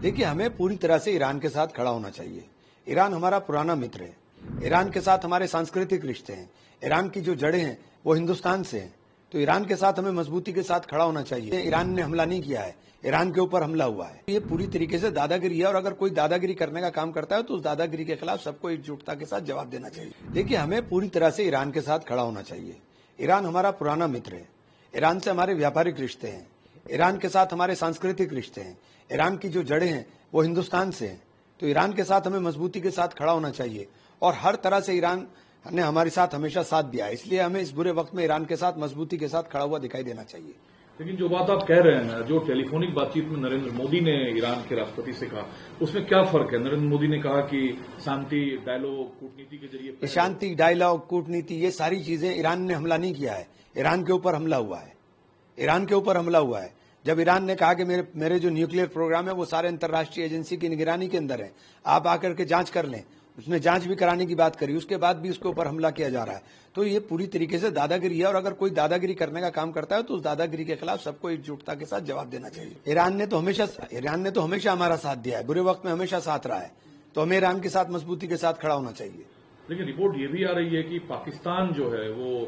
देखिए, हमें पूरी तरह से ईरान के साथ खड़ा होना चाहिए। ईरान हमारा पुराना मित्र है। ईरान के साथ हमारे सांस्कृतिक रिश्ते हैं। ईरान की जो जड़ें हैं वो हिंदुस्तान से हैं, तो ईरान के साथ हमें मजबूती के साथ खड़ा होना चाहिए। ईरान ने हमला नहीं किया है, ईरान के ऊपर हमला हुआ है। ये पूरी तरीके से दादागिरी है, और अगर कोई दादागिरी करने का काम करता है तो उस दादागिरी के खिलाफ सबको एकजुटता के साथ जवाब देना चाहिए। देखिए, हमें पूरी तरह से ईरान के साथ खड़ा होना चाहिए। ईरान हमारा पुराना मित्र है। ईरान से हमारे व्यापारिक रिश्ते हैं। ईरान के साथ हमारे सांस्कृतिक रिश्ते हैं। ईरान की जो जड़ें हैं वो हिंदुस्तान से हैं, तो ईरान के साथ हमें मजबूती के साथ खड़ा होना चाहिए। और हर तरह से ईरान ने हमारे साथ हमेशा साथ दिया है, इसलिए हमें इस बुरे वक्त में ईरान के साथ मजबूती के साथ खड़ा हुआ दिखाई देना चाहिए। लेकिन जो बात आप कह रहे हैं, जो टेलीफोनिक बातचीत में नरेंद्र मोदी ने ईरान के राष्ट्रपति से कहा, उसमें क्या फर्क है? नरेंद्र मोदी ने कहा कि शांति डायलॉग कूटनीति के जरिए, शांति डायलॉग कूटनीति ये सारी चीजें, ईरान ने हमला नहीं किया है, ईरान के ऊपर हमला हुआ है। ईरान के ऊपर हमला हुआ है। जब ईरान ने कहा कि मेरे जो न्यूक्लियर प्रोग्राम है वो सारे अंतर्राष्ट्रीय एजेंसी की निगरानी के अंदर है, आप आकर के जांच कर लें, उसने जांच भी कराने की बात करी, उसके बाद भी उसके ऊपर हमला किया जा रहा है। तो ये पूरी तरीके से दादागिरी है, और अगर कोई दादागिरी करने का काम करता है तो उस दादागिरी के खिलाफ सबको एकजुटता के साथ जवाब देना चाहिए। ईरान ने तो हमेशा हमारा साथ दिया है, बुरे वक्त में हमेशा साथ रहा है, तो हमें ईरान के साथ मजबूती के साथ खड़ा होना चाहिए। लेकिन रिपोर्ट ये भी आ रही है कि पाकिस्तान जो है वो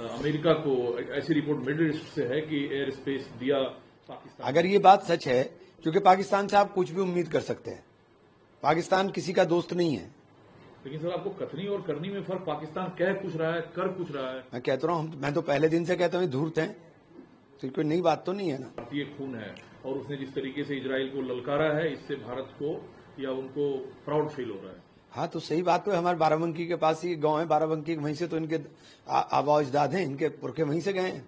अमेरिका को, ऐसी रिपोर्ट मिडिल ईस्ट से है कि एयर स्पेस दिया पाकिस्तान। अगर ये बात सच है, क्योंकि पाकिस्तान से आप कुछ भी उम्मीद कर सकते हैं, पाकिस्तान किसी का दोस्त नहीं है। लेकिन सर, आपको कथनी और करनी में फर्क, पाकिस्तान कह कुछ रहा है, कर कुछ रहा है। मैं कहता हूँ, मैं तो पहले दिन से कहता हूँ धूर्त हैं, तो कोई नई बात तो नहीं है ना। भारतीय खून है, और उसने जिस तरीके से इजराइल को ललकारा है, इससे भारत को या उनको प्राउड फील हो रहा है। हाँ, तो सही बात तो है। हमारे बाराबंकी के पास ही गांव है, बाराबंकी वहीं से तो इनके आबा अजदाद हैं, इनके पुरखे वहीं से गए हैं।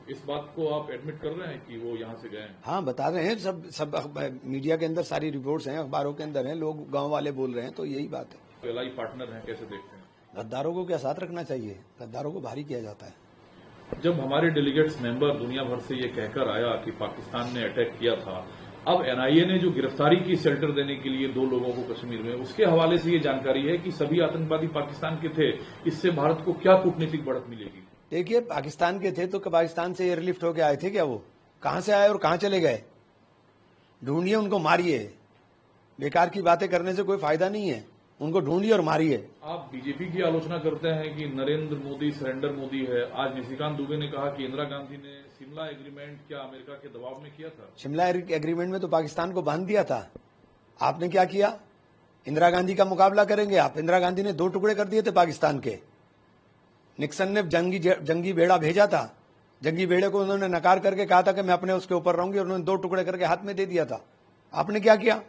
इस बात को आप एडमिट कर रहे हैं कि वो यहाँ से गए हैं? हाँ, बता रहे हैं, सब मीडिया के अंदर सारी रिपोर्ट्स हैं, अखबारों के अंदर हैं, लोग गांव वाले बोल रहे हैं, तो यही बात है। एलआई पार्टनर हैं, कैसे देखते हैं? गद्दारों को क्या साथ रखना चाहिए? गद्दारों को भारी किया जाता है। जब हमारे डेलीगेट्स मेंबर दुनिया भर से ये कहकर आया कि पाकिस्तान ने अटैक किया था, अब एनआईए ने जो गिरफ्तारी की शेल्टर देने के लिए 2 लोगों को कश्मीर में, उसके हवाले से ये जानकारी है कि सभी आतंकवादी पाकिस्तान के थे। इससे भारत को क्या कूटनीतिक बढ़त मिलेगी? देखिए, पाकिस्तान के थे तो पाकिस्तान से एयरलिफ्ट होके आए थे क्या? वो कहां से आए और कहां चले गए? ढूंढिए, उनको मारिए। बेकार की बातें करने से कोई फायदा नहीं है, उनको ढूंढिए और मारिए। आप बीजेपी की आलोचना करते हैं कि नरेंद्र मोदी सरेंडर मोदी है। आज निशिकांत दुबे ने कहा कि इंदिरा गांधी ने शिमला एग्रीमेंट क्या अमेरिका के दबाव में किया था? शिमला एग्रीमेंट में तो पाकिस्तान को बांध दिया था। आपने क्या किया? इंदिरा गांधी का मुकाबला करेंगे आप? इंदिरा गांधी ने 2 टुकड़े कर दिए थे पाकिस्तान के। निक्सन ने जंगी बेड़ा भेजा था, जंगी बेड़े को उन्होंने नकार करके कहा था कि मैं अपने उसके ऊपर रहूंगी, और उन्होंने 2 टुकड़े करके हाथ में दे दिया था। आपने क्या किया?